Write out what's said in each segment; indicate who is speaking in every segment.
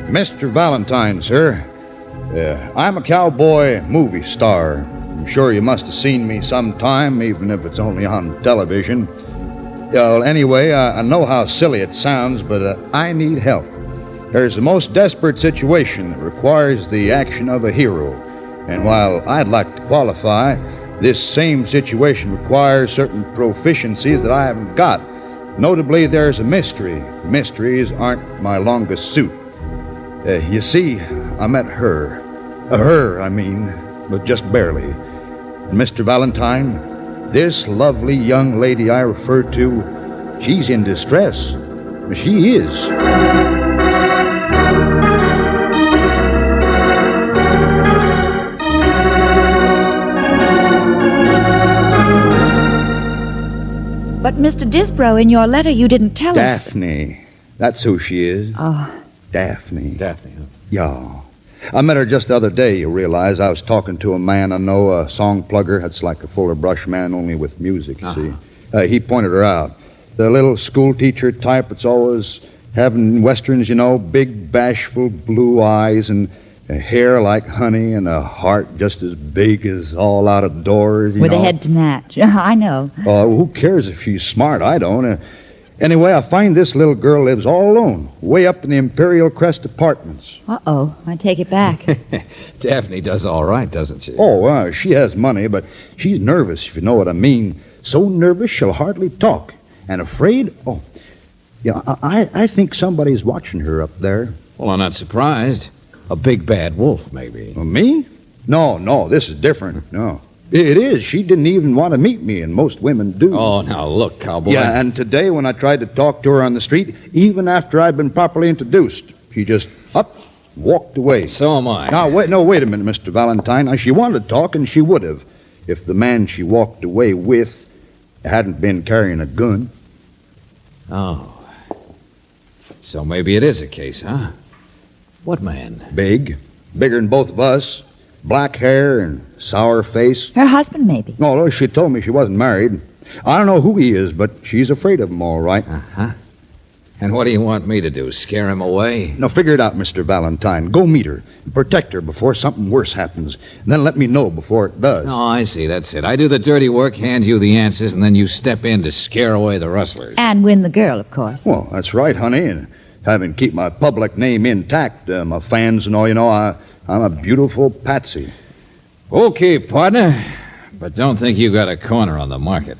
Speaker 1: Mr. Valentine, sir. I'm a cowboy movie star. I'm sure you must have seen me sometime, even if it's only on television. Well, anyway, I know how silly it sounds, but I need help. There's a most desperate situation that requires the action of a hero. And while I'd like to qualify, this same situation requires certain proficiencies that I haven't got. Notably, there's a mystery. Mysteries aren't my longest suit. You see, I met her. But just barely. And Mr. Valentine, this lovely young lady I refer to, she's in distress. She is.
Speaker 2: But, Mr. Disbrow, in your letter you didn't tell us...
Speaker 1: Daphne. That's who she is.
Speaker 2: Oh.
Speaker 1: Daphne.
Speaker 3: Daphne, huh?
Speaker 1: Yeah. I met her just the other day, you realize. I was talking to a man I know, a song plugger. That's like a Fuller Brush man, only with music, you see. He pointed her out. The little school teacher type that's always having westerns, you know, big, bashful blue eyes and a hair like honey and a heart just as big as all out of doors,
Speaker 2: With a head to match. I know.
Speaker 1: Who cares if she's smart? I don't. Anyway, I find this little girl lives all alone, way up in the Imperial Crest Apartments.
Speaker 2: Uh-oh, I take it back.
Speaker 3: Daphne does all right, doesn't she?
Speaker 1: Oh, she has money, but she's nervous, if you know what I mean. So nervous she'll hardly talk. And afraid? Oh, yeah, I think somebody's watching her up there.
Speaker 3: Well, I'm not surprised. A big bad wolf, maybe.
Speaker 1: Me? No, this is different. No. It is. She didn't even want to meet me, and most women do.
Speaker 3: Oh, now look, cowboy.
Speaker 1: Yeah, and today when I tried to talk to her on the street, even after I'd been properly introduced, she just walked away.
Speaker 3: So am I.
Speaker 1: Now, wait a minute, Mr. Valentine. Now, she wanted to talk, and she would have, if the man she walked away with hadn't been carrying a gun.
Speaker 3: Oh. So maybe it is a case, huh? What man?
Speaker 1: Big. Bigger than both of us. Black hair and sour face.
Speaker 2: Her husband, maybe.
Speaker 1: No, she told me she wasn't married. I don't know who he is, but she's afraid of him, all right.
Speaker 3: Uh-huh. And what do you want me to do, scare him away?
Speaker 1: No, figure it out, Mr. Valentine. Go meet her. Protect her before something worse happens. And then let me know before it does.
Speaker 3: Oh, I see. That's it. I do the dirty work, hand you the answers, and then you step in to scare away the rustlers.
Speaker 2: And win the girl, of course.
Speaker 1: Well, that's right, honey. And having keep my public name intact, my fans and all, you know, I'm a beautiful patsy.
Speaker 3: Okay, partner. But don't think you got a corner on the market.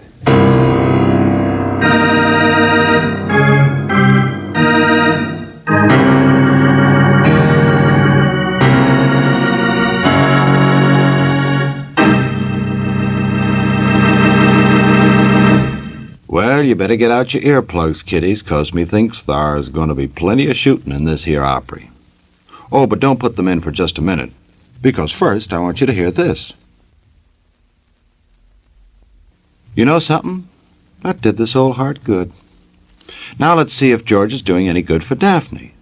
Speaker 4: Well, you better get out your earplugs, kiddies, 'cause methinks there's going to be plenty of shooting in this here Opry. Oh, but don't put them in for just a minute, because first I want you to hear this. You know something? That did this old heart good. Now let's see if George is doing any good for Daphne.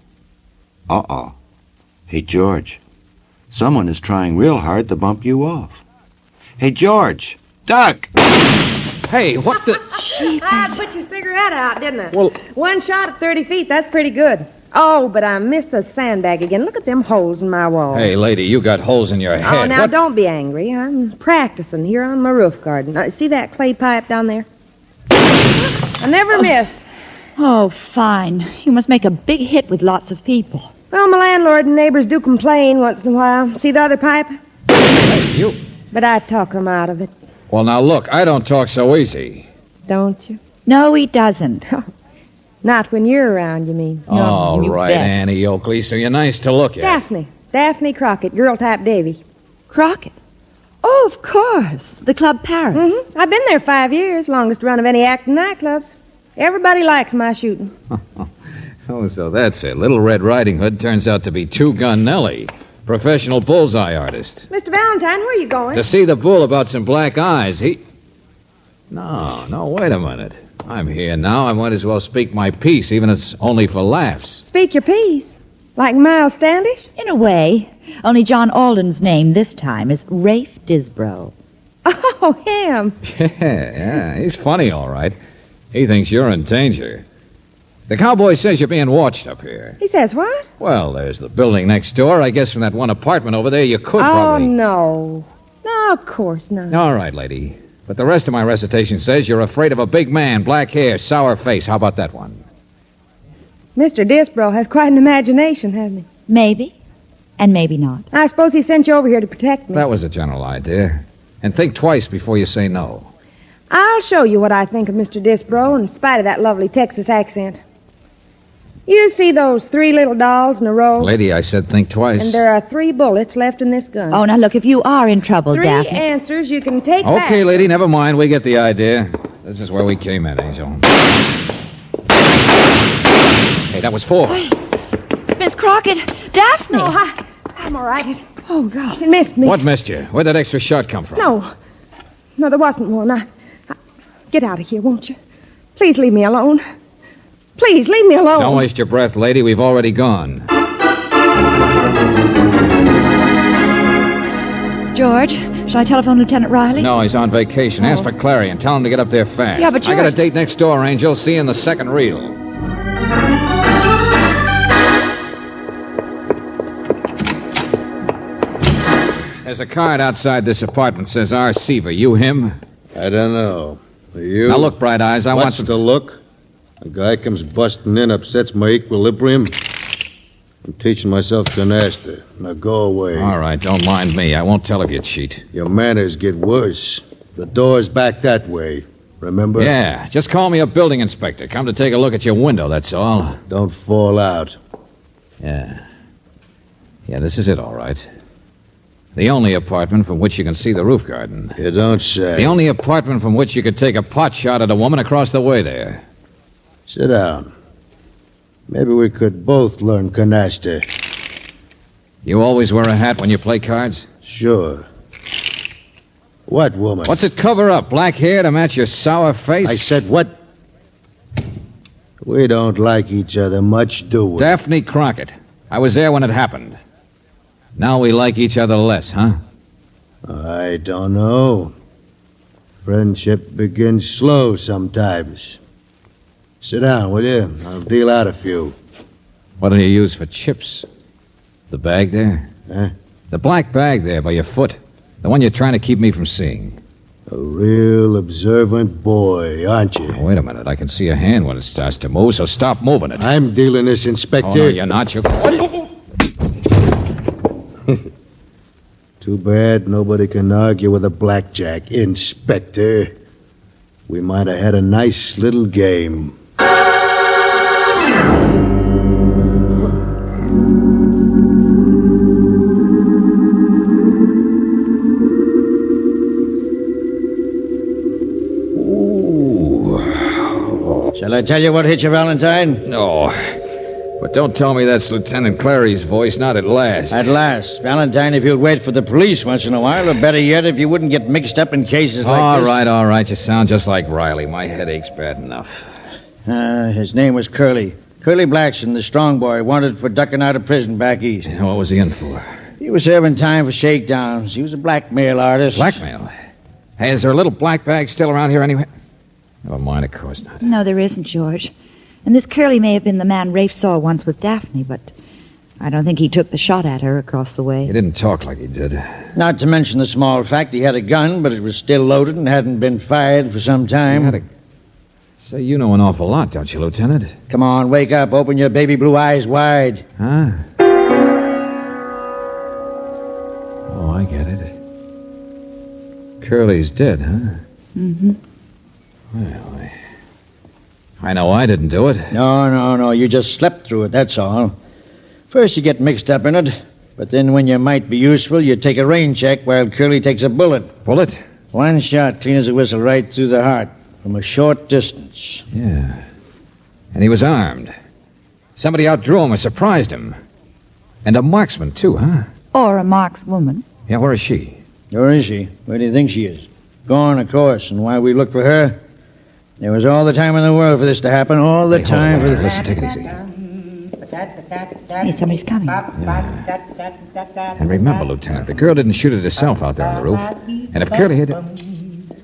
Speaker 4: Uh-oh. Hey, George, someone is trying real hard to bump you off. Hey, George, duck!
Speaker 3: Hey, what the...
Speaker 5: I put your cigarette out, didn't I?
Speaker 3: Well...
Speaker 5: One shot at 30 feet, that's pretty good. Oh, but I missed the sandbag again. Look at them holes in my wall.
Speaker 3: Hey, lady, you got holes in your head.
Speaker 5: Oh, now don't be angry. I'm practicing here on my roof garden. See that clay pipe down there? I never miss.
Speaker 2: Oh, fine. You must make a big hit with lots of people.
Speaker 5: Well, my landlord and neighbors do complain once in a while. See the other pipe?
Speaker 3: Hey, you...
Speaker 5: But I talk them out of it.
Speaker 3: Well, now, look, I don't talk so easy.
Speaker 5: Don't you?
Speaker 2: No, he doesn't.
Speaker 5: Not when you're around, you mean?
Speaker 2: No,
Speaker 3: All
Speaker 2: you
Speaker 3: right,
Speaker 2: bet.
Speaker 3: Annie Oakley, so you're nice to look at.
Speaker 5: Daphne Crockett, girl type Davy.
Speaker 2: Crockett? Oh, of course. The Club Paris.
Speaker 5: Mm-hmm. I've been there 5 years, longest run of any acting nightclubs. Everybody likes my shooting.
Speaker 3: Oh, so that's it. Little Red Riding Hood turns out to be Two-Gun Nellie. Professional bullseye artist.
Speaker 5: Mr. Valentine, where are you going?
Speaker 3: To see the bull about some black eyes. No, wait a minute. I'm here now. I might as well speak my piece, even if it's only for laughs.
Speaker 5: Speak your piece. Like Miles Standish?
Speaker 2: In a way. Only John Alden's name this time is Rafe Disbrow.
Speaker 5: Oh, him.
Speaker 3: Yeah, he's funny, all right. He thinks you're in danger. The cowboy says you're being watched up here.
Speaker 5: He says what?
Speaker 3: Well, there's the building next door. I guess from that one apartment over there, you could
Speaker 5: Oh,
Speaker 3: probably...
Speaker 5: no. No, of course not.
Speaker 3: All right, lady. But the rest of my recitation says you're afraid of a big man, black hair, sour face. How about that one?
Speaker 5: Mr. Disbrow has quite an imagination, hasn't he?
Speaker 2: Maybe, and maybe not.
Speaker 5: I suppose he sent you over here to protect me.
Speaker 3: That was a general idea. And think twice before you say no.
Speaker 5: I'll show you what I think of Mr. Disbrow in spite of that lovely Texas accent. You see those 3 little dolls in a row?
Speaker 3: Lady, I said think twice.
Speaker 5: And there are 3 bullets left in this gun.
Speaker 2: Oh, now look, if you are in trouble,
Speaker 5: 3
Speaker 2: Daphne...
Speaker 5: answers you can take back.
Speaker 3: Okay, lady, never mind. We get the idea. This is where we came in, Angel. Hey, that was 4.
Speaker 2: Miss Crockett! Daphne!
Speaker 5: No, I'm all right.
Speaker 2: Oh, God.
Speaker 5: It missed me.
Speaker 3: What missed you? Where'd that extra shot come from?
Speaker 5: No, there wasn't one. Get out of here, won't you? Please leave me alone. Please, leave me alone.
Speaker 3: Don't waste your breath, lady. We've already gone.
Speaker 2: George, shall I telephone Lieutenant Riley?
Speaker 3: No, he's on vacation. Ask for Clary and tell him to get up there fast.
Speaker 2: Yeah, but
Speaker 3: I got a
Speaker 2: George-
Speaker 3: date next door, Angel. See you in the second reel. There's a card outside this apartment. Says R. Seaver. You him?
Speaker 1: I don't know. Are you?
Speaker 3: Now look, Bright Eyes, I want
Speaker 1: What's
Speaker 3: some...
Speaker 1: to look? A guy comes busting in, upsets my equilibrium. I'm teaching myself canasta. Now go away.
Speaker 3: All right, don't mind me. I won't tell if you cheat.
Speaker 1: Your manners get worse. The door's back that way. Remember?
Speaker 3: Yeah, just call me a building inspector. Come to take a look at your window, that's all.
Speaker 1: Don't fall out.
Speaker 3: Yeah, this is it, all right. The only apartment from which you can see the roof garden.
Speaker 1: You don't say.
Speaker 3: The only apartment from which you could take a pot shot at a woman across the way there.
Speaker 1: Sit down. Maybe we could both learn canasta.
Speaker 3: You always wear a hat when you play cards?
Speaker 1: Sure. What woman?
Speaker 3: What's it cover up? Black hair to match your sour face?
Speaker 1: I said what? We don't like each other much, do we?
Speaker 3: Daphne Crockett. I was there when it happened. Now we like each other less, huh?
Speaker 1: I don't know. Friendship begins slow sometimes. Sit down, will you? I'll deal out a few.
Speaker 3: What do you use for chips? The bag there?
Speaker 1: Huh?
Speaker 3: The black bag there by your foot. The one you're trying to keep me from seeing.
Speaker 1: A real observant boy, aren't you?
Speaker 3: Wait a minute. I can see a hand when it starts to move, so stop moving it.
Speaker 1: I'm dealing this, Inspector.
Speaker 3: Oh, no, you're not. You're...
Speaker 1: Too bad nobody can argue with a blackjack, Inspector. We might have had a nice little game.
Speaker 6: Shall I tell you what hit you, Valentine?
Speaker 3: No. But don't tell me that's Lieutenant Clary's voice, not at last.
Speaker 6: At last. Valentine, if you'd wait for the police once in a while, or better yet, if you wouldn't get mixed up in cases like this.
Speaker 3: All right. You sound just like Riley. My headache's bad enough.
Speaker 6: His name was Curly. Curly Blackson, the strong boy, wanted for ducking out of prison back east.
Speaker 3: What was he in for?
Speaker 6: He was serving time for shakedowns. He was a blackmail artist.
Speaker 3: Blackmail? Hey, is there a little black bag still around here anyway? Never mind, of course not.
Speaker 2: No, there isn't, George. And this Curly may have been the man Rafe saw once with Daphne, but I don't think he took the shot at her across the way.
Speaker 3: He didn't talk like he did.
Speaker 6: Not to mention the small fact he had a gun, but it was still loaded and hadn't been fired for some time.
Speaker 3: Say, you know an awful lot, don't you, Lieutenant?
Speaker 6: Come on, wake up. Open your baby blue eyes wide.
Speaker 3: Huh? Oh, I get it. Curly's dead, huh?
Speaker 2: Mm-hmm.
Speaker 3: Well, I know I didn't do it.
Speaker 6: No. You just slept through it, that's all. First you get mixed up in it, but then when you might be useful, you take a rain check while Curly takes a bullet.
Speaker 3: Bullet?
Speaker 6: One shot, clean as a whistle, right through the heart, from a short distance.
Speaker 3: Yeah. And he was armed. Somebody outdrew him or surprised him. And a marksman, too, huh?
Speaker 2: Or a Mark's woman.
Speaker 3: Yeah, where is she?
Speaker 6: Where is she? Where do you think she is? Gone, of course. And while we look for her, there was all the time in the world for this to happen. All the time.
Speaker 3: Hold on, listen, take it easy.
Speaker 2: Hey, somebody's coming.
Speaker 3: And remember, Lieutenant, the girl didn't shoot it herself out there on the roof. And if Curly had...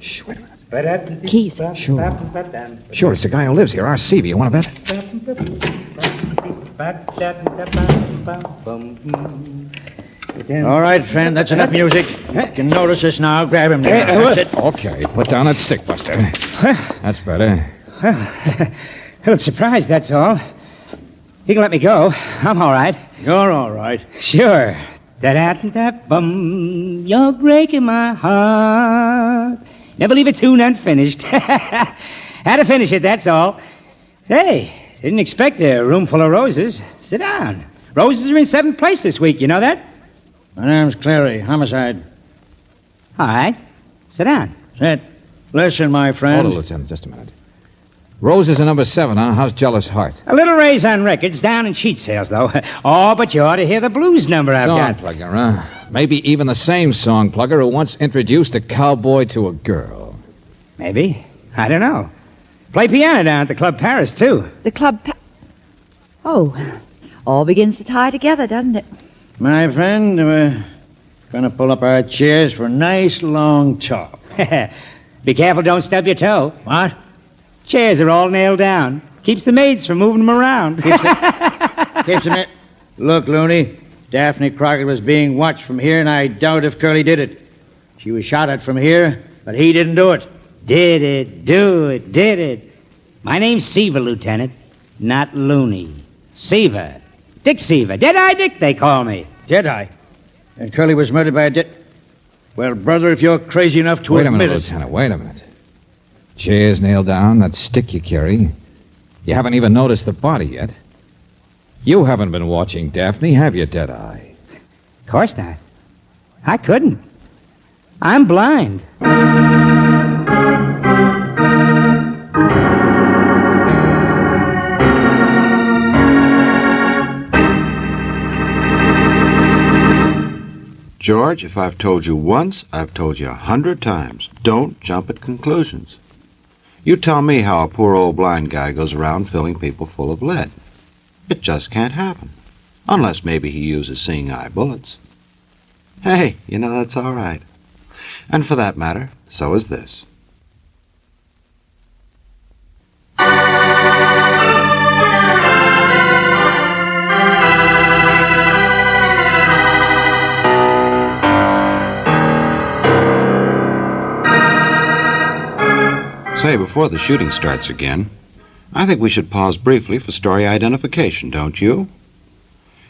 Speaker 3: Shh, wait a minute.
Speaker 2: Keys.
Speaker 3: Sure, it's the guy who lives here, R.C. You want to bet?
Speaker 6: All right, friend, that's enough music. You can notice us now. Grab him there. That's it.
Speaker 3: Okay, put down that stick, Buster. That's better.
Speaker 7: A little surprised, that's all. You can let me go. I'm all right.
Speaker 6: You're all right.
Speaker 7: Sure. Da-da-da-bum, you're breaking my heart. Never leave a tune unfinished. Had to finish it, that's all. Hey, didn't expect a room full of roses. Sit down. Roses are in 7th place this week, you know that?
Speaker 6: My name's Clary, homicide.
Speaker 7: All right. Sit down.
Speaker 6: Sit. Listen, my friend.
Speaker 3: Hold it, Lieutenant, just a minute. Roses are number 7, huh? How's Jealous Heart?
Speaker 7: A little raise on records, down in sheet sales, though. Oh, but you ought to hear the blues number I've
Speaker 3: Song
Speaker 7: got.
Speaker 3: plugger, huh? Maybe even the same song plugger who once introduced a cowboy to a girl.
Speaker 7: Maybe. I don't know. Play piano down at the Club Paris, too.
Speaker 2: The club... Oh, all begins to tie together, doesn't it?
Speaker 6: My friend, we're going to pull up our chairs for a nice long talk.
Speaker 7: Be careful, don't stub your toe.
Speaker 6: What?
Speaker 7: Chairs are all nailed down. Keeps the maids from moving them around.
Speaker 6: Keeps it. Look, Looney, Daphne Crockett was being watched from here, and I doubt if Curly did it. She was shot at from here, but he didn't do it.
Speaker 7: Did it, do it, did it. My name's Seaver, Lieutenant, not Looney. Seaver. Dick Seaver. Dead-Eye Dick, they call me.
Speaker 6: Dead-Eye? And Curly was murdered by a dead... Well, brother, if you're crazy enough to
Speaker 3: Wait a
Speaker 6: admit
Speaker 3: minute,
Speaker 6: it...
Speaker 3: Lieutenant, wait a minute. Chairs nailed down, that stick you carry. You haven't even noticed the body yet. You haven't been watching Daphne, have you, Dead-Eye?
Speaker 7: Of course not. I couldn't. I'm blind.
Speaker 4: George, if I've told you once, I've told you 100 times. Don't jump at conclusions. You tell me how a poor old blind guy goes around filling people full of lead. It just can't happen. Unless maybe he uses seeing-eye bullets. Hey, you know, that's all right. And for that matter, so is this. Say, before the shooting starts again, I think we should pause briefly for story identification, don't you?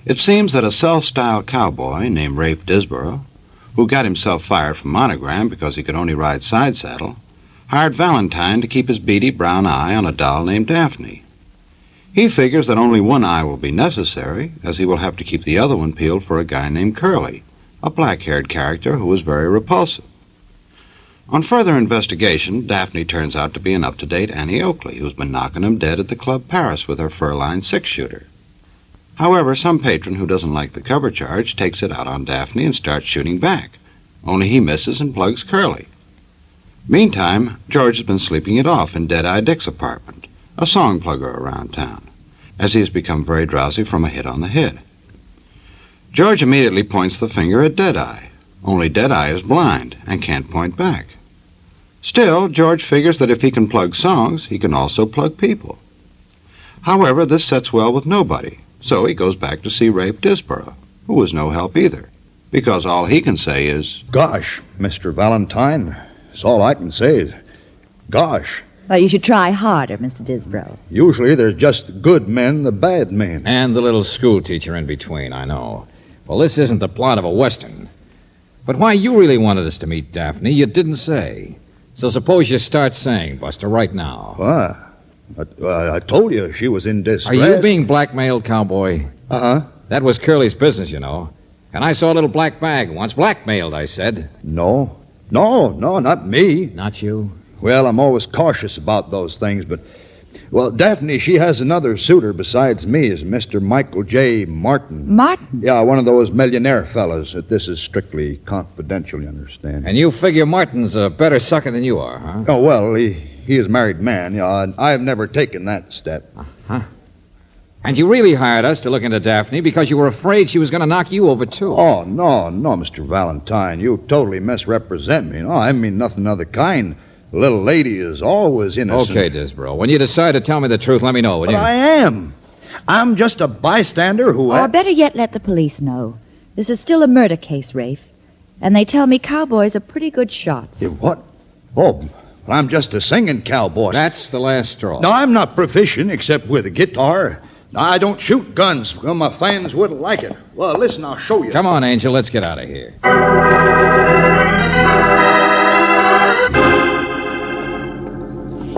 Speaker 4: It seems that a self-styled cowboy named Rafe Disborough, who got himself fired from Monogram because he could only ride side saddle, hired Valentine to keep his beady brown eye on a doll named Daphne. He figures that only one eye will be necessary, as he will have to keep the other one peeled for a guy named Curly, a black-haired character who was very repulsive. On further investigation, Daphne turns out to be an up-to-date Annie Oakley, who's been knocking him dead at the Club Paris with her fur-lined six-shooter. However, some patron who doesn't like the cover charge takes it out on Daphne and starts shooting back, only he misses and plugs Curly. Meantime, George has been sleeping it off in Dead-Eye Dick's apartment, a song plugger around town, as he has become very drowsy from a hit on the head. George immediately points the finger at Dead-Eye, only Dead-Eye is blind and can't point back. Still, George figures that if he can plug songs, he can also plug people. However, this sets well with nobody, so he goes back to see Rafe Disborough, who was no help either, because all he can say is,
Speaker 1: Gosh, Mr. Valentine, that's all I can say is, gosh.
Speaker 2: Well, you should try harder, Mr. Disbrow.
Speaker 1: Usually there's just the good men, the bad men.
Speaker 3: And the little school teacher in between, I know. Well, this isn't the plot of a Western. But why you really wanted us to meet Daphne, you didn't say. So suppose you start saying, Buster, right now.
Speaker 1: I told you she was in distress.
Speaker 3: Are you being blackmailed, cowboy?
Speaker 1: Uh-huh.
Speaker 3: That was Curly's business, you know. And I saw a little black bag once. Blackmailed, I said.
Speaker 1: No, not me.
Speaker 3: Not you?
Speaker 1: Well, I'm always cautious about those things, but Well, Daphne, she has another suitor besides me, is Mr. Michael J. Martin.
Speaker 2: Martin?
Speaker 1: Yeah, one of those millionaire fellas. This is strictly confidential, you understand.
Speaker 3: And you figure Martin's a better sucker than you are, huh?
Speaker 1: Oh, well, he is a married man, yeah, and I've never taken that step.
Speaker 3: Uh-huh. And you really hired us to look into Daphne because you were afraid she was going to knock you over, too.
Speaker 1: Oh, no, Mr. Valentine. You totally misrepresent me. No, I mean nothing of the kind. The little lady is always innocent.
Speaker 3: Okay, Disbro. When you decide to tell me the truth, let me know, will
Speaker 1: But
Speaker 3: you?
Speaker 1: I am. I'm just a bystander who...
Speaker 2: Or better yet, let the police know. This is still a murder case, Rafe. And they tell me cowboys are pretty good shots.
Speaker 1: What? Oh, I'm just a singing cowboy.
Speaker 3: That's the last straw.
Speaker 1: No, I'm not proficient except with a guitar. I don't shoot guns. Well, my fans wouldn't like it. Well, listen, I'll show you.
Speaker 3: Come on, Angel, let's get out of here.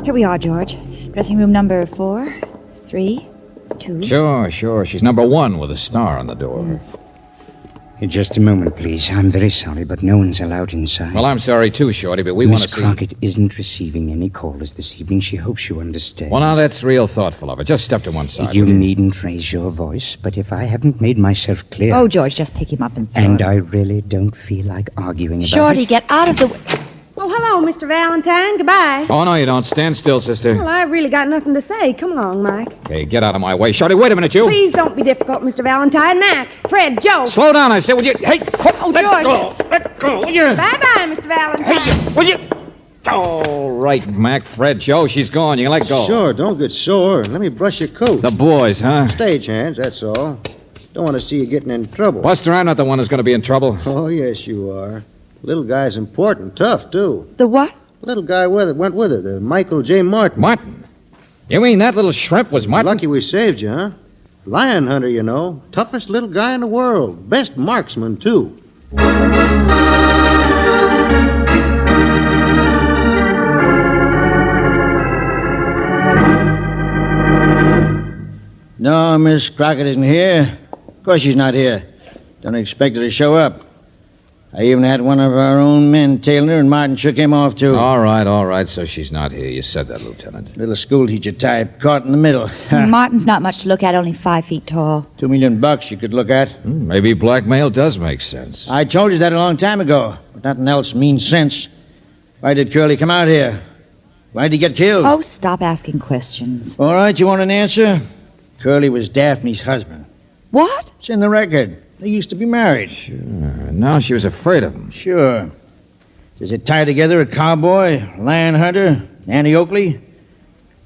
Speaker 2: Here we are, George. Dressing room number 4, 3, 2.
Speaker 3: Sure. She's number 1 with a star on the door.
Speaker 7: Just a moment, please. I'm very sorry, but no one's allowed inside.
Speaker 3: Well, I'm sorry, too, Shorty, but we want to
Speaker 7: Miss
Speaker 3: see...
Speaker 7: Crockett isn't receiving any callers this evening. She hopes you understand.
Speaker 3: Well, now, that's real thoughtful of her. Just step to one side.
Speaker 7: You needn't raise your voice, but if I haven't made myself clear...
Speaker 2: Oh, George, just pick him up and throw
Speaker 7: And
Speaker 2: him.
Speaker 7: I really don't feel like arguing about
Speaker 2: Shorty,
Speaker 7: it.
Speaker 2: get out of the way.
Speaker 5: Oh, hello, Mr. Valentine. Goodbye.
Speaker 3: Oh, no, you don't. Stand still, sister.
Speaker 5: Well, I really got nothing to say. Come along, Mike.
Speaker 3: Okay, get out of my way. Shorty, wait a minute, you.
Speaker 5: Please don't be difficult, Mr. Valentine. Mac, Fred, Joe.
Speaker 3: Slow down, I say. Would you... Hey,
Speaker 2: Oh, George.
Speaker 3: Let go, will you?
Speaker 5: Bye-bye, Mr. Valentine.
Speaker 3: Will you... All right, Mac, Fred, Joe, she's gone. You can let go.
Speaker 8: Sure, don't get sore. Let me brush your coat.
Speaker 3: The boys, huh?
Speaker 8: Stagehands, that's all. Don't want to see you getting in trouble.
Speaker 3: Buster, I'm not the one who's going to be in trouble.
Speaker 8: Oh, yes, you are. Little guy's important, tough, too.
Speaker 2: The what?
Speaker 8: Little guy went with her, the Michael J. Martin.
Speaker 3: Martin? You mean that little shrimp was Martin?
Speaker 8: Lucky we saved you, huh? Lion hunter, you know. Toughest little guy in the world. Best marksman, too.
Speaker 6: No, Miss Crockett isn't here. Of course she's not here. Don't expect her to show up. I even had one of our own men tailing her, and Martin shook him off, too.
Speaker 3: All right, so she's not here. You said that, Lieutenant.
Speaker 6: Little schoolteacher type, caught in the middle.
Speaker 2: Martin's not much to look at, only 5 feet tall.
Speaker 6: $2 million you could look at.
Speaker 3: Maybe blackmail does make sense.
Speaker 6: I told you that a long time ago, but nothing else means sense. Why did Curly come out here? Why did he get killed?
Speaker 2: Oh, stop asking questions.
Speaker 6: All right, you want an answer? Curly was Daphne's husband.
Speaker 2: What?
Speaker 6: It's in the record. They used to be married.
Speaker 3: Sure. Now she was afraid of him.
Speaker 6: Sure. Does it tie together a cowboy, lion hunter, Annie Oakley?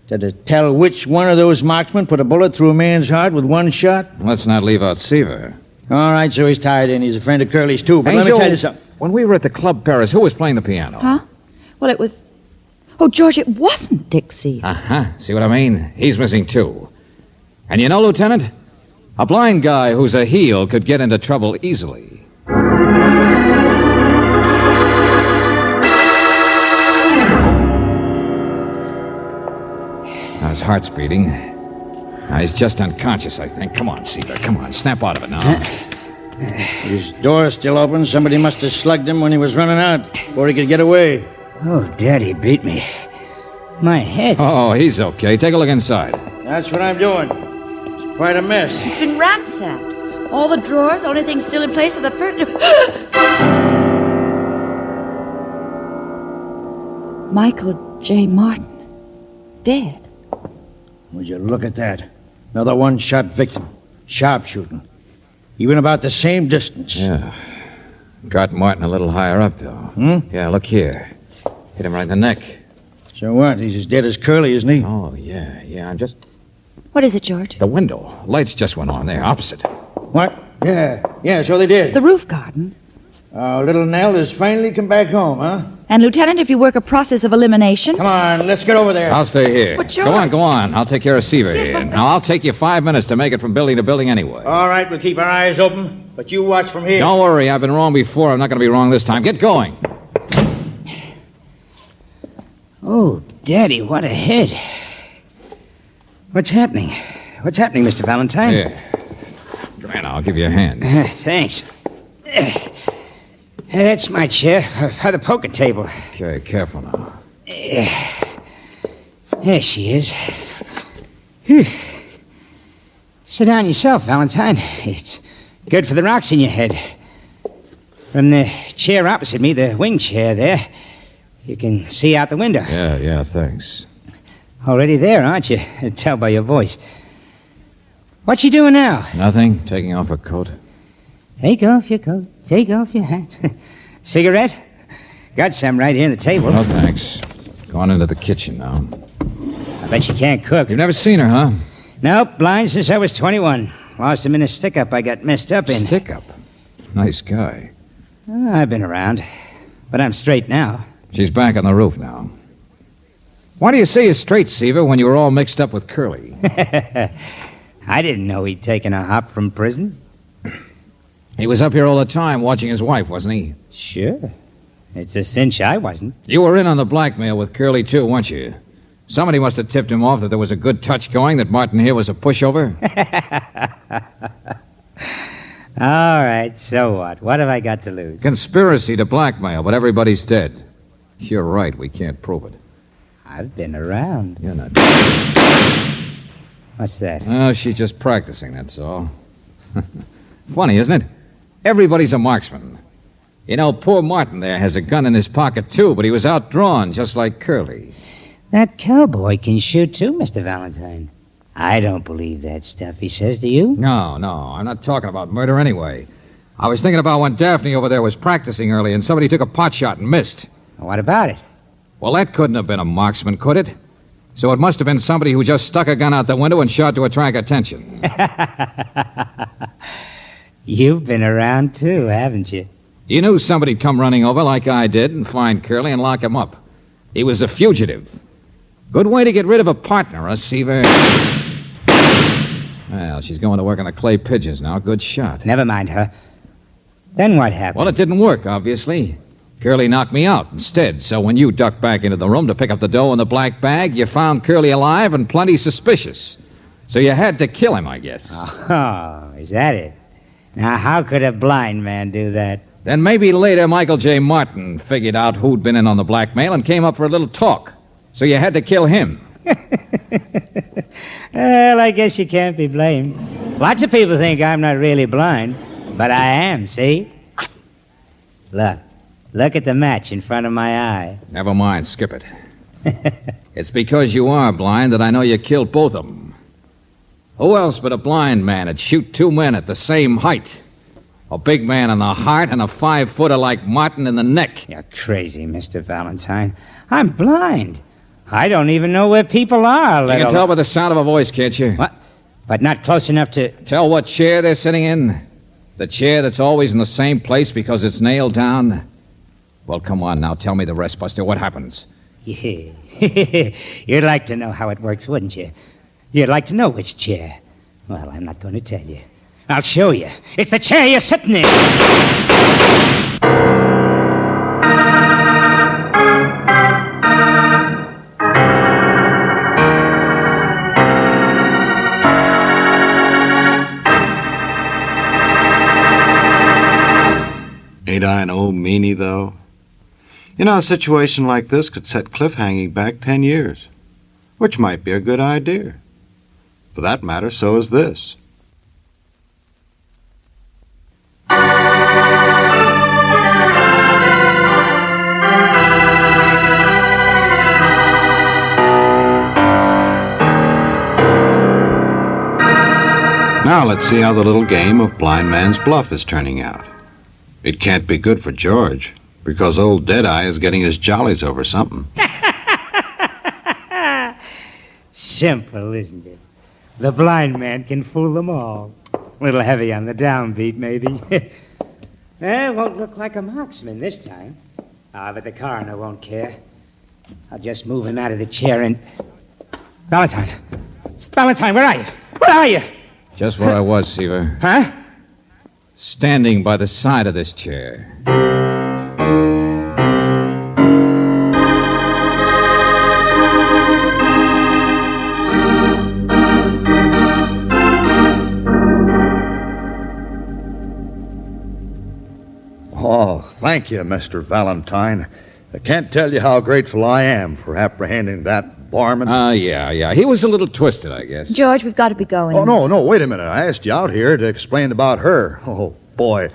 Speaker 6: Does it tell which one of those marksmen put a bullet through a man's heart with one shot?
Speaker 3: Let's not leave out Seaver.
Speaker 6: All right, so he's tied in. He's a friend of Curly's, too. But let
Speaker 3: Angel,
Speaker 6: me tell you something.
Speaker 3: when we were at the Club Paris, who was playing the piano?
Speaker 2: Huh? Well, it was... Oh, George, it wasn't Dixie.
Speaker 3: Uh-huh. See what I mean? He's missing, too. And you know, Lieutenant, a blind guy who's a heel could get into trouble easily. Now his heart's beating. Now he's just unconscious, I think. Come on, Seaver. Come on, snap out of it now.
Speaker 6: His door's still open. Somebody must have slugged him when he was running out before he could get away.
Speaker 7: Oh, Daddy beat me. My head.
Speaker 3: Oh, he's okay. Take a look inside.
Speaker 6: That's what I'm doing. It's quite a mess.
Speaker 2: It's been ransacked. All the drawers, only thing still in place are the furniture. Michael J. Martin. Dead.
Speaker 6: Would you look at that? Another one-shot victim. Sharpshooting. Even about the same distance.
Speaker 3: Yeah. Got Martin a little higher up, though. Yeah, look here. Hit him right in the neck.
Speaker 6: So what? He's as dead as Curly, isn't he?
Speaker 3: Oh, yeah, I'm just...
Speaker 2: What is it, George?
Speaker 3: The window. Lights just went on there, opposite.
Speaker 6: What? Yeah, so they did.
Speaker 2: The roof garden.
Speaker 6: Little Nell has finally come back home, huh?
Speaker 2: And, Lieutenant, if you work a process of elimination...
Speaker 6: Come on, let's get over there.
Speaker 3: I'll stay here.
Speaker 2: But, George-
Speaker 3: Go on. I'll take care of Seaver
Speaker 2: Yes,
Speaker 3: here.
Speaker 2: but-
Speaker 3: Now, I'll take you 5 minutes to make it from building to building anyway.
Speaker 6: All right, we'll keep our eyes open, but you watch from here.
Speaker 3: Don't worry. I've been wrong before. I'm not going to be wrong this time. Get going.
Speaker 7: Oh, Daddy, what a head. What's happening? What's happening, Mr. Valentine?
Speaker 3: Here. Come here now. I'll give you a hand.
Speaker 7: Thanks. That's my chair, by the poker table.
Speaker 3: Okay, careful now.
Speaker 7: There she is. Whew. Sit down yourself, Valentine. It's good for the rocks in your head. From the chair opposite me, the wing chair there, you can see out the window.
Speaker 3: Yeah, thanks.
Speaker 7: Already there, aren't you? I tell by your voice. What you doing now?
Speaker 3: Nothing. Taking off a coat.
Speaker 7: Take off your coat. Take off your hat. Cigarette? Got some right here on the table.
Speaker 3: No, thanks. Gone into the kitchen now.
Speaker 7: I bet you can't cook.
Speaker 3: You've never seen her, huh?
Speaker 7: Nope, blind since I was 21. Lost him in a stick-up I got messed up in.
Speaker 3: Stick-up? Nice guy.
Speaker 7: Oh, I've been around, but I'm straight now.
Speaker 3: She's back on the roof now. Why do you say you're straight, Seaver, when you were all mixed up with Curly?
Speaker 7: I didn't know he'd taken a hop from prison.
Speaker 3: He was up here all the time watching his wife, wasn't he?
Speaker 7: Sure. It's a cinch I wasn't.
Speaker 3: You were in on the blackmail with Curly, too, weren't you? Somebody must have tipped him off that there was a good touch going, that Martin here was a pushover.
Speaker 7: All right, so what? What have I got to lose?
Speaker 3: Conspiracy to blackmail, but everybody's dead. You're right, we can't prove it.
Speaker 7: I've been around.
Speaker 3: You're not.
Speaker 7: What's that?
Speaker 3: Oh, she's just practicing, that's all. Funny, isn't it? Everybody's a marksman. You know, poor Martin there has a gun in his pocket, too, but he was outdrawn, just like Curly.
Speaker 7: That cowboy can shoot, too, Mr. Valentine. I don't believe that stuff he says, do you?
Speaker 3: No, I'm not talking about murder anyway. I was thinking about when Daphne over there was practicing early and somebody took a pot shot and missed.
Speaker 7: What about it?
Speaker 3: Well, that couldn't have been a marksman, could it? So it must have been somebody who just stuck a gun out the window and shot to attract attention.
Speaker 7: You've been around, too, haven't you?
Speaker 3: You knew somebody'd come running over like I did and find Curly and lock him up. He was a fugitive. Good way to get rid of a partner, huh, Seaver? Well, she's going to work on the clay pigeons now. Good shot.
Speaker 7: Never mind her. Then what happened?
Speaker 3: Well, it didn't work, obviously. Curly knocked me out instead, so when you ducked back into the room to pick up the dough in the black bag, you found Curly alive and plenty suspicious. So you had to kill him, I guess.
Speaker 7: Oh, is that it? Now, how could a blind man do that?
Speaker 3: Then maybe later Michael J. Martin figured out who'd been in on the blackmail and came up for a little talk. So you had to kill him.
Speaker 7: Well, I guess you can't be blamed. Lots of people think I'm not really blind, but I am, see? Look at the match in front of my eye.
Speaker 3: Never mind, skip it. It's because you are blind that I know you killed both of them. Who else but a blind man would shoot two men at the same height? A big man in the heart and a 5-footer like Martin in the neck.
Speaker 7: You're crazy, Mr. Valentine. I'm blind. I don't even know where people are.
Speaker 3: You can tell by the sound of a voice, can't you?
Speaker 7: What? But not close enough to...
Speaker 3: Tell what chair they're sitting in? The chair that's always in the same place because it's nailed down? Well, come on now, tell me the rest, Buster. What happens?
Speaker 7: Yeah. You'd like to know how it works, wouldn't you? You'd like to know which chair. Well, I'm not going to tell you. I'll show you. It's the chair you're sitting in.
Speaker 4: Ain't I an old meanie, though? You know, a situation like this could set Cliff hanging back 10 years, which might be a good idea. For that matter, so is this. Now let's see how the little game of blind man's bluff is turning out. It can't be good for George, because old Deadeye is getting his jollies over something.
Speaker 7: Simple, isn't it? The blind man can fool them all. A little heavy on the downbeat, maybe. Won't look like a marksman this time. But the coroner won't care. I'll just move him out of the chair and... Valentine! Valentine, where are you? Where are you?
Speaker 3: Just where I was, Seaver.
Speaker 7: Huh?
Speaker 3: Standing by the side of this chair.
Speaker 1: Oh, thank you, Mr. Valentine. I can't tell you how grateful I am for apprehending that barman.
Speaker 3: Yeah. He was a little twisted, I guess.
Speaker 2: George, we've got to be going.
Speaker 1: Oh, no, wait a minute. I asked you out here to explain about her. Oh, boy,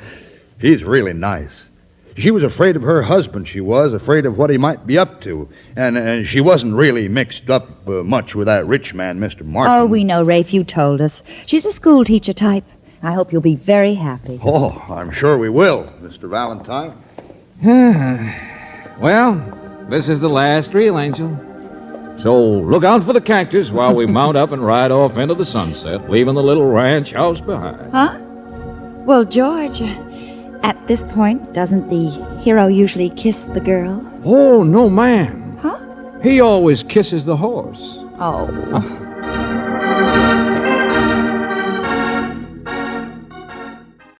Speaker 1: she's really nice. She was afraid of her husband, she was, afraid of what he might be up to. And she wasn't really mixed up much with that rich man, Mr. Martin.
Speaker 2: Oh, we know, Rafe. You told us. She's a school teacher type. I hope you'll be very happy.
Speaker 1: Oh, I'm sure we will, Mr. Valentine.
Speaker 3: Well, this is the last reel, Angel. So look out for the cactus while we mount up and ride off into the sunset, leaving the little ranch house behind.
Speaker 2: Huh? Well, George, at this point, doesn't the hero usually kiss the girl?
Speaker 3: Oh, no, ma'am.
Speaker 2: Huh?
Speaker 3: He always kisses the horse.
Speaker 2: Oh.